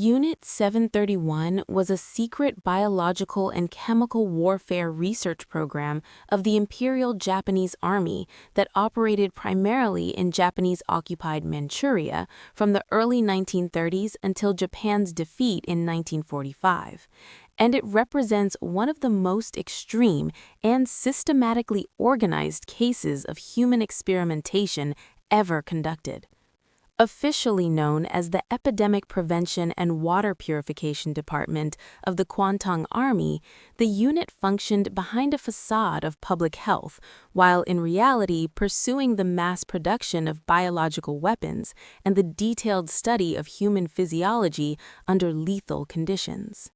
Unit 731 was a secret biological and chemical warfare research program of the Imperial Japanese Army that operated primarily in Japanese-occupied Manchuria from the early 1930s until Japan's defeat in 1945, and it represents one of the most extreme and systematically organized cases of human experimentation ever conducted. Officially known as the Epidemic Prevention and Water Purification Department of the Kwantung Army, the unit functioned behind a facade of public health, while in reality pursuing the mass production of biological weapons and the detailed study of human physiology under lethal conditions.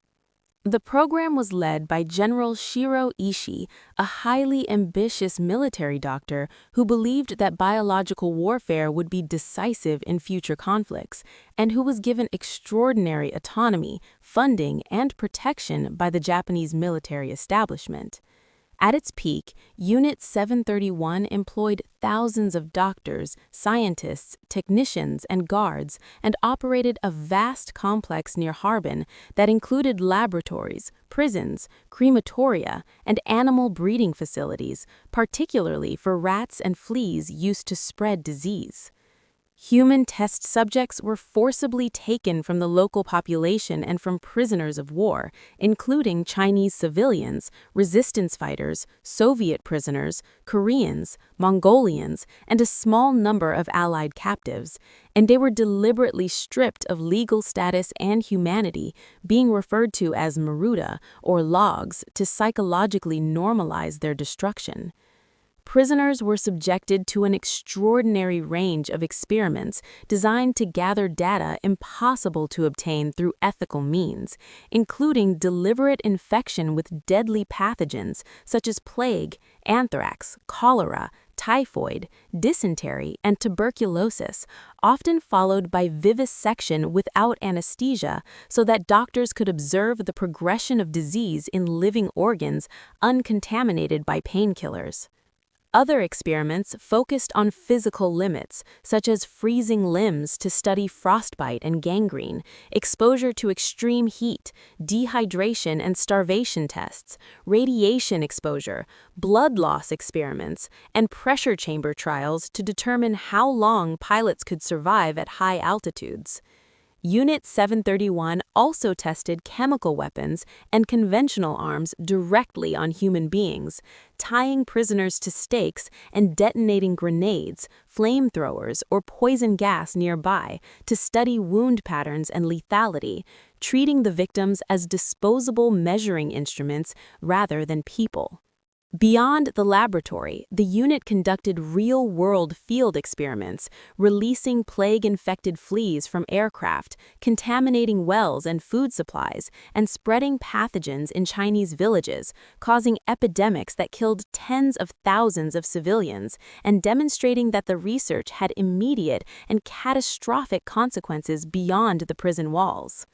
The program was led by General Shiro Ishii, a highly ambitious military doctor who believed that biological warfare would be decisive in future conflicts, and who was given extraordinary autonomy, funding, and protection by the Japanese military establishment. At its peak, Unit 731 employed thousands of doctors, scientists, technicians, and guards, and operated a vast complex near Harbin that included laboratories, prisons, crematoria, and animal breeding facilities, particularly for rats and fleas used to spread disease. Human test subjects were forcibly taken from the local population and from prisoners of war, including Chinese civilians, resistance fighters, Soviet prisoners, Koreans, Mongolians, and a small number of Allied captives, and they were deliberately stripped of legal status and humanity, being referred to as maruda, or logs, to psychologically normalize their destruction. Prisoners were subjected to an extraordinary range of experiments designed to gather data impossible to obtain through ethical means, including deliberate infection with deadly pathogens such as plague, anthrax, cholera, typhoid, dysentery, and tuberculosis, often followed by vivisection without anesthesia so that doctors could observe the progression of disease in living organs uncontaminated by painkillers. Other experiments focused on physical limits, such as freezing limbs to study frostbite and gangrene, exposure to extreme heat, dehydration and starvation tests, radiation exposure, blood loss experiments, and pressure chamber trials to determine how long pilots could survive at high altitudes. Unit 731 also tested chemical weapons and conventional arms directly on human beings, tying prisoners to stakes and detonating grenades, flamethrowers, or poison gas nearby to study wound patterns and lethality, treating the victims as disposable measuring instruments rather than people. Beyond the laboratory, the unit conducted real-world field experiments, releasing plague-infected fleas from aircraft, contaminating wells and food supplies, and spreading pathogens in Chinese villages, causing epidemics that killed tens of thousands of civilians, and demonstrating that the research had immediate and catastrophic consequences beyond the prison walls.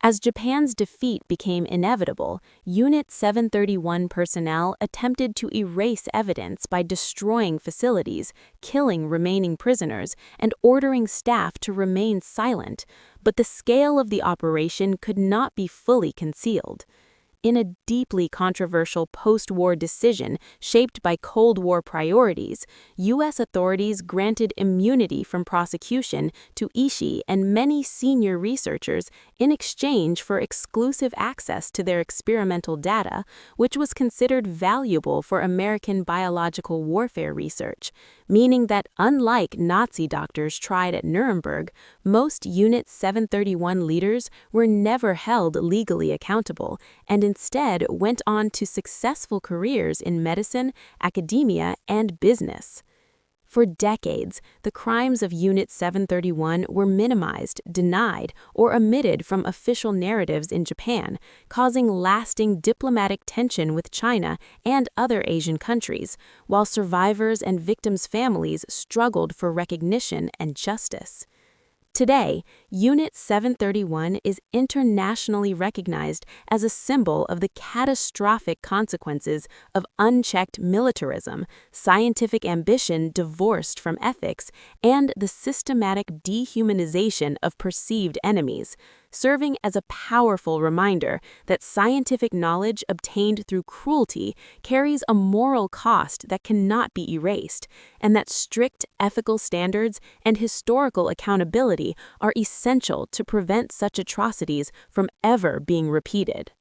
As Japan's defeat became inevitable, Unit 731 personnel attempted to erase evidence by destroying facilities, killing remaining prisoners, and ordering staff to remain silent, but the scale of the operation could not be fully concealed. In a deeply controversial post-war decision shaped by Cold War priorities, U.S. authorities granted immunity from prosecution to Ishii and many senior researchers in exchange for exclusive access to their experimental data, which was considered valuable for American biological warfare research, meaning that unlike Nazi doctors tried at Nuremberg, most Unit 731 leaders were never held legally accountable and instead went on to successful careers in medicine, academia, and business. For decades, the crimes of Unit 731 were minimized, denied, or omitted from official narratives in Japan, causing lasting diplomatic tension with China and other Asian countries, while survivors and victims' families struggled for recognition and justice. Today, Unit 731 is internationally recognized as a symbol of the catastrophic consequences of unchecked militarism, scientific ambition divorced from ethics, and the systematic dehumanization of perceived enemies, serving as a powerful reminder that scientific knowledge obtained through cruelty carries a moral cost that cannot be erased, and that strict ethical standards and historical accountability are essential to prevent such atrocities from ever being repeated.